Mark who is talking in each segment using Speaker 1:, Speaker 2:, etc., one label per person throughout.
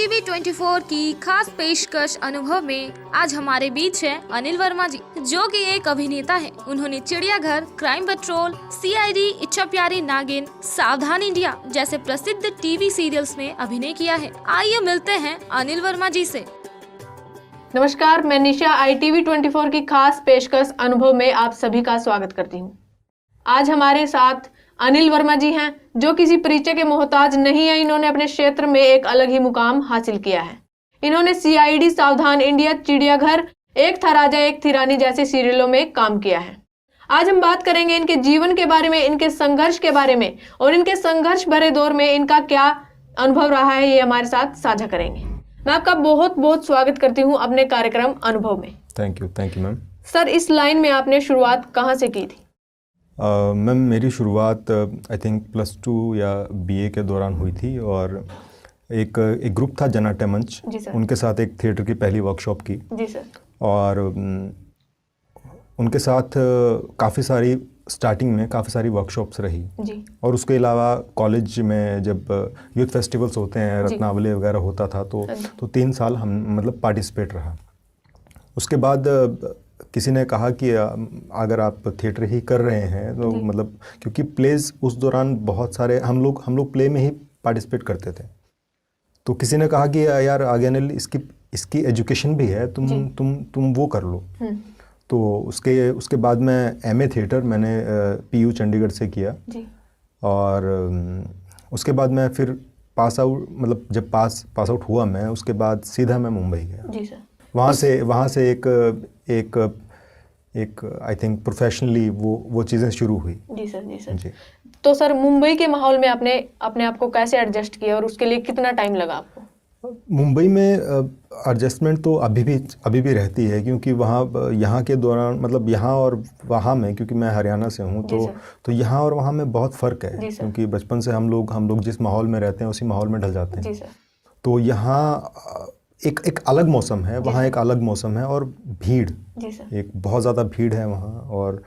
Speaker 1: ITV 24 की खास पेशकश अनुभव में आज हमारे बीच है अनिल वर्मा जी, जो कि एक अभिनेता है। उन्होंने चिड़ियाघर, क्राइम पेट्रोल, CID, इच्छा प्यारी नागिन, सावधान इंडिया जैसे प्रसिद्ध टीवी सीरियल्स में अभिनय किया है। आइए मिलते हैं अनिल वर्मा जी से।
Speaker 2: नमस्कार, मैं निशा ITV 24 की खास पेशकश अनुभव में आप सभी का स्वागत करती हूँ। आज हमारे साथ अनिल वर्मा जी हैं, जो किसी परिचय के मोहताज नहीं है। इन्होंने अपने क्षेत्र में एक अलग ही मुकाम हासिल किया है। इन्होंने CID, सावधान इंडिया, चिड़ियाघर, एक था राजा एक थी रानी जैसे सीरियलों में काम किया है। आज हम बात करेंगे इनके जीवन के बारे में, इनके संघर्ष के बारे में और इनके संघर्ष भरे दौर में इनका क्या अनुभव रहा है, ये हमारे साथ साझा करेंगे। मैं आपका बहुत बहुत स्वागत करती हूँ अपने कार्यक्रम अनुभव में।
Speaker 3: Thank you ma'am.
Speaker 2: सर, इस लाइन में आपने शुरुआत कहाँ से की थी?
Speaker 3: मैम, मेरी शुरुआत आई थिंक +2 या BA के दौरान हुई थी और एक ग्रुप था जनाटे मंच, उनके साथ एक थिएटर की पहली वर्कशॉप की।
Speaker 2: जी सर। और
Speaker 3: उनके साथ काफ़ी सारी स्टार्टिंग में काफ़ी सारी वर्कशॉप्स रही
Speaker 2: जी।
Speaker 3: और उसके अलावा कॉलेज में जब यूथ फेस्टिवल्स होते हैं, रत्नावली वगैरह होता था तो 3 साल हम मतलब पार्टिसिपेट रहा। उसके बाद किसी ने कहा कि अगर आप थिएटर ही कर रहे हैं तो मतलब, क्योंकि प्लेज उस दौरान बहुत सारे हम लोग प्ले में ही पार्टिसिपेट करते थे, तो किसी ने कहा कि यार आगे अनिल, इसकी एजुकेशन भी है, तुम वो कर लो। तो उसके बाद मैं MA थिएटर मैंने PU चंडीगढ़ से किया जी। और उसके बाद मैं फिर पास आउट, मतलब जब पास आउट हुआ मैं, उसके बाद सीधा मैं मुंबई गया जी सर। वहाँ से एक आई थिंक प्रोफेशनली वो चीज़ें शुरू हुई जी सर। जी।
Speaker 2: तो सर, मुंबई के माहौल में आपने अपने आप को कैसे एडजस्ट किया और उसके लिए कितना टाइम लगा आपको?
Speaker 3: मुंबई में एडजस्टमेंट तो अभी भी रहती है, क्योंकि वहाँ यहाँ के दौरान मतलब यहाँ और वहाँ में, क्योंकि मैं हरियाणा से हूँ तो यहाँ और वहाँ में बहुत फ़र्क है, क्योंकि बचपन से हम लोग जिस माहौल में रहते हैं उसी माहौल में ढल जाते हैं। तो यहाँ एक अलग मौसम है, वहाँ एक अलग मौसम है और भीड़, एक बहुत ज़्यादा भीड़ है वहाँ और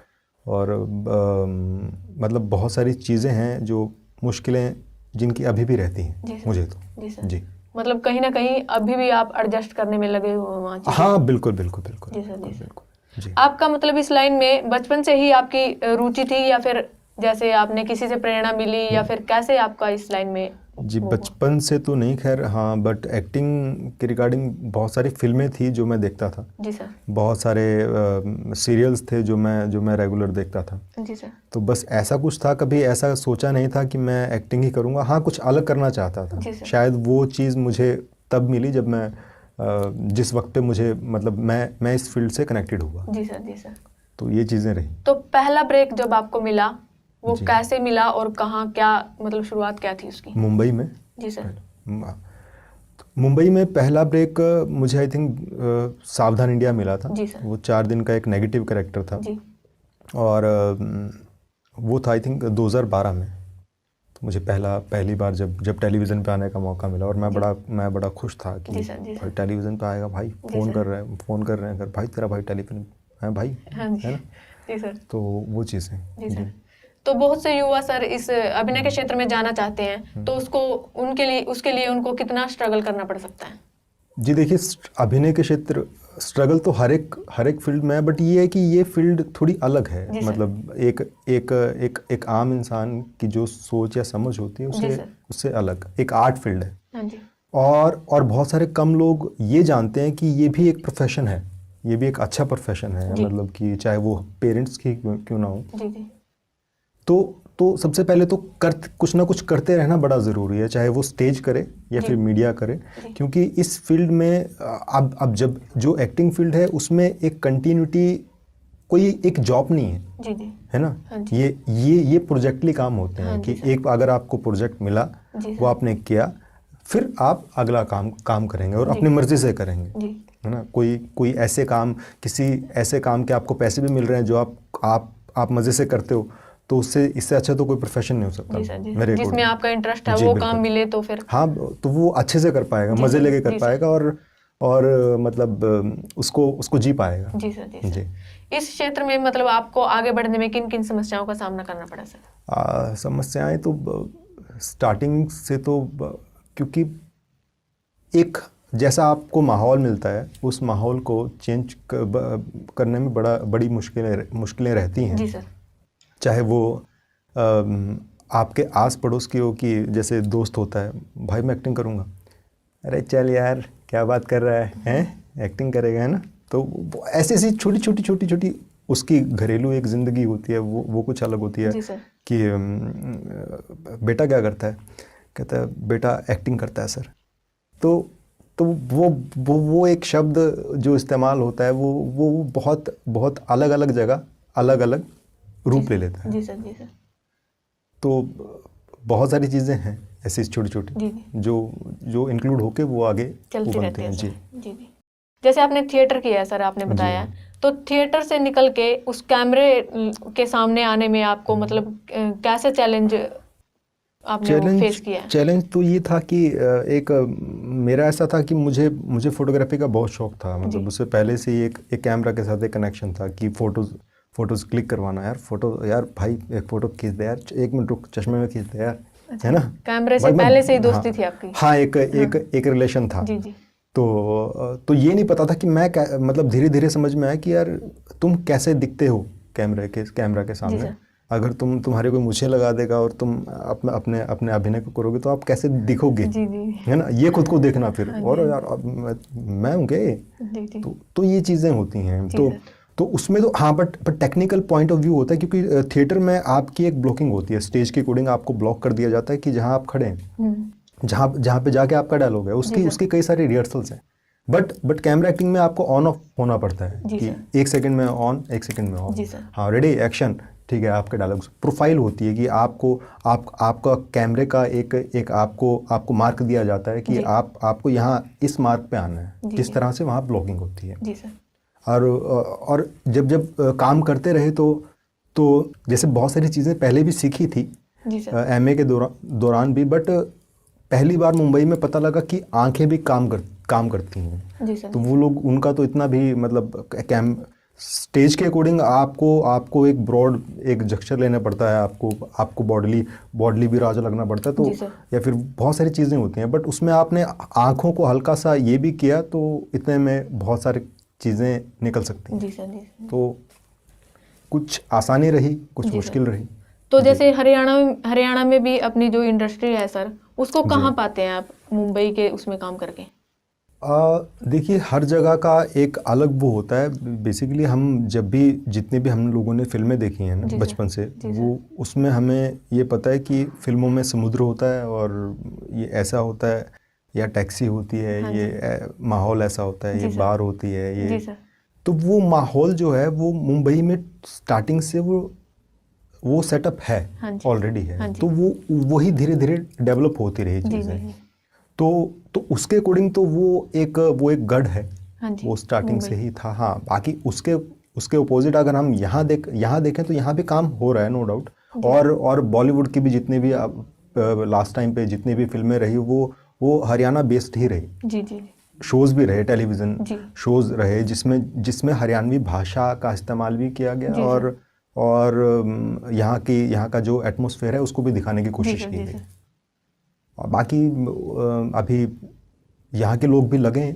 Speaker 3: मतलब बहुत सारी चीज़ें हैं जो मुश्किलें जिनकी अभी भी रहती हैं मुझे तो जी।
Speaker 2: मतलब कहीं ना कहीं अभी भी आप एडजस्ट करने में लगे हुए वहाँ?
Speaker 3: हाँ, बिल्कुल
Speaker 2: जी। आपका मतलब इस लाइन में बचपन से ही आपकी रुचि थी, या फिर जैसे आपने किसी से प्रेरणा मिली, या फिर कैसे आपका इस लाइन में?
Speaker 3: जी, बचपन से तो नहीं खैर, हाँ, बट एक्टिंग के रिगार्डिंग बहुत सारी फिल्में थी जो मैं देखता था जी सर। बहुत सारे सीरियल्स थे जो मैं रेगुलर देखता था जी सर। तो बस ऐसा कुछ था, कभी ऐसा सोचा नहीं था कि मैं एक्टिंग ही करूँगा। हाँ, कुछ अलग करना चाहता था। शायद वो चीज़ मुझे तब मिली जब मैं जिस वक्त पे मुझे मतलब मैं इस फील्ड से कनेक्टेड हुआ जी सर। तो ये चीज़ें रही।
Speaker 2: तो पहला ब्रेक जब आपको मिला, वो कैसे मिला और कहाँ, क्या मतलब शुरुआत क्या थी उसकी?
Speaker 3: मुंबई में
Speaker 2: जी सर।
Speaker 3: मुंबई में पहला ब्रेक मुझे आई थिंक सावधान इंडिया मिला था जी सर। वो 4 दिन का एक नेगेटिव कैरेक्टर था जी। और वो था आई थिंक 2012 में। तो मुझे पहली बार जब टेलीविज़न पे आने का मौका मिला और मैं बड़ा खुश था कि भाई टेलीविज़न पे आएगा, भाई फ़ोन कर रहे हैं अगर, भाई तेरा भाई टेलीविज़न है भाई, है ना
Speaker 2: जी सर।
Speaker 3: तो वो चीज़ें जी।
Speaker 2: तो बहुत से युवा सर इस अभिनय के क्षेत्र में जाना चाहते हैं, तो उसके लिए उनको कितना स्ट्रगल करना पड़ सकता है?
Speaker 3: जी देखिए, अभिनय के क्षेत्र स्ट्रगल तो हर एक फील्ड में है, बट ये है कि ये फील्ड थोड़ी अलग है। मतलब एक आम इंसान की जो सोच या समझ होती है उससे अलग एक आर्ट फील्ड है।
Speaker 2: हाँ जी।
Speaker 3: और बहुत सारे कम लोग ये जानते हैं कि ये भी एक प्रोफेशन है, ये भी एक अच्छा प्रोफेशन है, मतलब कि चाहे वो पेरेंट्स की क्यों ना हो। तो सबसे पहले तो कुछ ना कुछ करते रहना बड़ा ज़रूरी है, चाहे वो स्टेज करे या फिर मीडिया करे, क्योंकि इस फील्ड में अब जब जो एक्टिंग फील्ड है उसमें एक कंटिन्यूटी, कोई एक जॉब नहीं है है ना। ये प्रोजेक्टली काम होते हैं कि एक अगर आपको प्रोजेक्ट मिला, वो आपने किया, फिर आप अगला काम करेंगे और अपनी मर्जी से करेंगे, है ना। कोई किसी ऐसे काम के आपको पैसे भी मिल रहे हैं जो आप मज़े से करते हो, तो इससे अच्छा तो कोई प्रोफेशन नहीं हो सकता मेरे
Speaker 2: जिसमें आपका इंटरेस्ट है, वो काम मिले तो फिर
Speaker 3: हाँ, तो वो अच्छे से कर पाएगा, मजे लेके कर पाएगा और मतलब उसको जी पाएगा
Speaker 2: जी सर। जी। इस क्षेत्र में मतलब आपको आगे बढ़ने में किन किन समस्याओं का सामना करना पड़ा सर?
Speaker 3: समस्याएं तो स्टार्टिंग से तो, क्योंकि एक जैसा आपको माहौल मिलता है उस माहौल को चेंज करने में बड़ी मुश्किलें रहती हैं।
Speaker 2: जी सर।
Speaker 3: चाहे वो आपके आस पड़ोस की हो कि जैसे दोस्त होता है, भाई मैं एक्टिंग करूँगा, अरे चल यार क्या बात कर रहा है, हैं एक्टिंग करेगा, है ना। तो ऐसी छोटी उसकी घरेलू एक ज़िंदगी होती है, वो कुछ अलग होती है।
Speaker 2: जी सर।
Speaker 3: कि बेटा क्या करता है, कहता है बेटा एक्टिंग करता है सर। तो वो एक शब्द जो इस्तेमाल होता है वो बहुत अलग अलग जगह अलग अलग रूप ले लेता है।
Speaker 2: जी सर। जी सर।
Speaker 3: तो बहुत सारी चीज़ें हैं ऐसी छोटी जो इंक्लूड होके वो आगे
Speaker 2: चलती रहती हैं।
Speaker 3: जी
Speaker 2: जी जी। जैसे आपने थिएटर किया है सर, आपने बताया, तो थिएटर से निकल के उस कैमरे के सामने आने में आपको मतलब कैसे चैलेंज आपने फेस किया है?
Speaker 3: चैलेंज तो ये था कि एक मेरा ऐसा था कि मुझे फोटोग्राफी का बहुत शौक था। मतलब उससे पहले से ही एक कैमरा के साथ एक कनेक्शन था कि फोटोज क्लिक करवाना। यार भाई एक फ़ोटो खींच दे यार, 1 मिनट रुक, चश्मे में खींच दे यार, है ना।
Speaker 2: कैमरे से पहले से ही दोस्ती थी आपकी?
Speaker 3: हाँ, एक रिलेशन था।
Speaker 2: जी जी।
Speaker 3: तो ये नहीं पता था कि मैं मतलब धीरे धीरे समझ में आया कि यार तुम कैसे दिखते हो कैमरा के सामने। अगर तुम्हारे कोई मुझे लगा देगा और तुम अपने अभिनय को करोगे तो आप कैसे दिखोगे,
Speaker 2: जी जी,
Speaker 3: है ना। ये खुद को देखना फिर, और यार मैं हूँ क्या ये। तो ये चीज़ें होती हैं। तो उसमें तो हाँ, but technical point of view होता है, क्योंकि थिएटर में आपकी एक ब्लॉकिंग होती है, स्टेज के अकॉर्डिंग आपको ब्लॉक कर दिया जाता है कि जहाँ आप खड़े हैं, जहाँ पे जाके आपका डायलॉग है उसकी कई सारी रिहर्सल्स हैं। बट कैमरा एक्टिंग में आपको ऑन ऑफ होना पड़ता है कि 1 सेकंड में ऑन, 1 सेकंड में ऑफ। हाँ, रेडी, एक्शन, ठीक है। आपके डायलॉग प्रोफाइल होती है कि आपका कैमरे का एक आपको मार्क दिया जाता है कि आपको यहाँ इस मार्क पे आना है, किस तरह से वहाँ ब्लॉकिंग होती है।
Speaker 2: जी सर।
Speaker 3: और जब काम करते रहे तो जैसे बहुत सारी चीज़ें पहले भी सीखी थी MA के दौरान भी, बट पहली बार मुंबई में पता लगा कि आंखें भी काम करती हैं।
Speaker 2: जी सर।
Speaker 3: तो वो लोग, उनका तो इतना भी मतलब स्टेज के अकॉर्डिंग आपको एक ब्रॉड एक जक्चर लेना पड़ता है, आपको बॉडली भी राजा लगना पड़ता है, तो या फिर बहुत सारी चीज़ें होती हैं। बट उसमें आपने आँखों को हल्का सा ये भी किया तो इतने में बहुत सारी चीज़ें निकल सकती हैं।
Speaker 2: जी सर। जी सर।
Speaker 3: तो कुछ आसानी रही, कुछ मुश्किल रही।
Speaker 2: तो जैसे हरियाणा में भी अपनी जो इंडस्ट्री है सर, उसको कहाँ पाते हैं आप मुंबई के उसमें काम करके?
Speaker 3: देखिए, हर जगह का एक अलग वो होता है। बेसिकली हम जितने भी हम लोगों ने फिल्में देखी हैं ना बचपन से, वो उसमें हमें ये पता है कि फिल्मों में समुद्र होता है और ये ऐसा होता है, या टैक्सी होती है, ये माहौल ऐसा होता है, ये बार होती है, ये। तो वो माहौल जो है वो मुंबई में स्टार्टिंग से वो सेटअप है, ऑलरेडी है। तो वही धीरे धीरे डेवलप होती रही चीज़ें। तो उसके अकॉर्डिंग तो वो एक गढ़ है, वो स्टार्टिंग से ही था। हाँ, बाकी उसके अपोजिट अगर हम यहाँ देखें तो यहाँ भी काम हो रहा है, नो डाउट। और बॉलीवुड की भी जितनी भी लास्ट टाइम पे जितनी भी फिल्में रही वो हरियाणा बेस्ड ही रही।
Speaker 2: जी जी।
Speaker 3: शोज़ भी रहे, टेलीविज़न शोज़ रहे जिसमें हरियाणवी भाषा का इस्तेमाल भी किया गया, और यहाँ का जो एटमॉस्फेयर है उसको भी दिखाने की कोशिश की गई। और बाकी अभी यहाँ के लोग भी लगे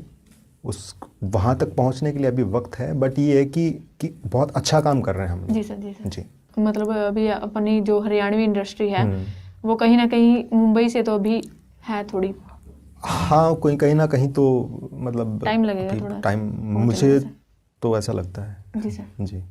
Speaker 3: वहाँ तक पहुँचने के लिए अभी वक्त है, बट ये है कि बहुत अच्छा काम कर रहे हैं हम।
Speaker 2: जी सर। जी सर। जी। मतलब अभी अपनी जो हरियाणवी इंडस्ट्री है वो कहीं ना कहीं मुंबई से तो अभी है थोड़ी।
Speaker 3: हाँ, कहीं ना कहीं तो मतलब
Speaker 2: टाइम लगेगा, थोड़ा
Speaker 3: टाइम, मुझे तो ऐसा लगता है।
Speaker 2: जी सर।
Speaker 3: जी।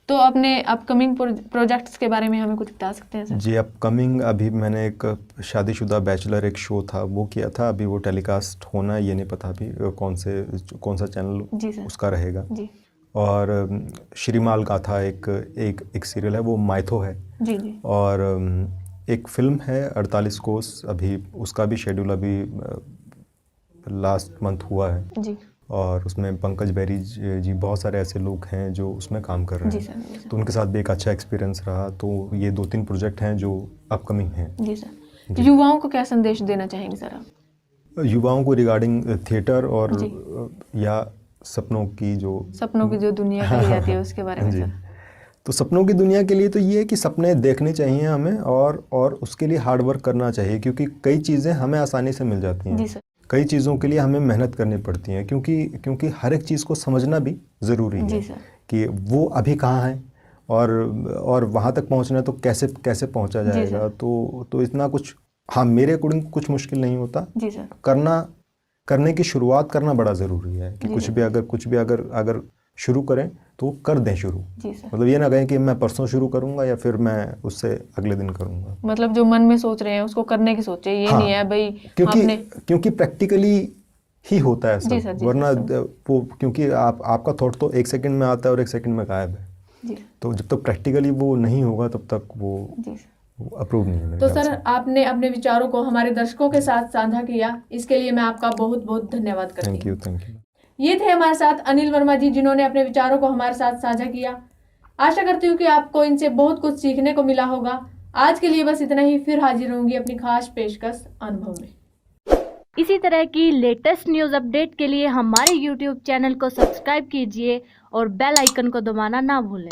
Speaker 2: तो अपने अपकमिंग प्रोजेक्ट्स के बारे में हमें कुछ बता सकते हैं सर? जी,
Speaker 3: अपकमिंग अभी मैंने एक शादीशुदा बैचलर एक शो था वो किया था। अभी वो टेलीकास्ट होना है ये नहीं पता अभी कौन सा चैनल उसका रहेगा। जी। और श्रीमाल का था एक सीरियल है, वो माइथो है।
Speaker 2: जी जी।
Speaker 3: और एक फिल्म है 48 कोस, अभी उसका भी शेड्यूल अभी लास्ट मंथ हुआ है। जी। और उसमें पंकज बैरी जी, बहुत सारे ऐसे लोग हैं जो उसमें काम कर रहे हैं। जी सर। तो उनके साथ भी एक अच्छा एक्सपीरियंस रहा। तो ये 2-3 प्रोजेक्ट हैं जो अपकमिंग हैं।
Speaker 2: जी सर। युवाओं को क्या संदेश देना चाहेंगे सर आप?
Speaker 3: युवाओं को रिगार्डिंग थिएटर और या सपनों की जो
Speaker 2: दुनिया कही जाती है उसके बारे में सर?
Speaker 3: तो सपनों की दुनिया के लिए तो ये है कि सपने देखने चाहिए हमें, और उसके लिए हार्ड वर्क करना चाहिए, क्योंकि कई चीज़ें हमें आसानी से मिल जाती हैं।
Speaker 2: जी सर।
Speaker 3: कई चीज़ों के लिए हमें मेहनत करनी पड़ती है, क्योंकि हर एक चीज़ को समझना भी ज़रूरी है
Speaker 2: जी सर।
Speaker 3: कि वो अभी कहाँ है और वहाँ तक पहुँचना है तो कैसे पहुँचा जाएगा। तो इतना कुछ, हाँ, मेरे अकॉर्डिंग कुछ मुश्किल नहीं होता।
Speaker 2: जी सर।
Speaker 3: करने की शुरुआत करना बड़ा ज़रूरी है कि कुछ भी अगर शुरू करें तो कर दें शुरू।
Speaker 2: जी सर।
Speaker 3: मतलब ये ना कहें कि मैं परसों शुरू करूंगा या फिर मैं उससे अगले दिन करूंगा।
Speaker 2: मतलब जो मन में सोच रहे हैं उसको करने की सोचे, ये
Speaker 3: हाँ,
Speaker 2: नहीं है भाई
Speaker 3: क्योंकि प्रैक्टिकली ही होता है
Speaker 2: जी
Speaker 3: सब,
Speaker 2: सर,
Speaker 3: वरना वो, क्योंकि आपका थॉट तो 1 सेकंड में आता है और 1 सेकंड में गायब है।
Speaker 2: जी।
Speaker 3: तो जब तक प्रैक्टिकली वो नहीं होगा तब तक वो अप्रूव नहीं है।
Speaker 2: तो सर, आपने अपने विचारों को हमारे दर्शकों के साथ साझा किया, इसके लिए मैं आपका बहुत बहुत धन्यवाद करती हूँ।
Speaker 3: Thank you.
Speaker 2: ये थे हमारे साथ अनिल वर्मा जी, जिन्होंने अपने विचारों को हमारे साथ साझा किया। आशा करती हूँ कि आपको इनसे बहुत कुछ सीखने को मिला होगा। आज के लिए बस इतना ही, फिर हाजिर होंगी अपनी खास पेशकश अनुभव में।
Speaker 4: इसी तरह की लेटेस्ट न्यूज़ अपडेट के लिए हमारे YouTube चैनल को सब्सक्राइब कीजिए और बेल आइकन को दबाना ना भूलें।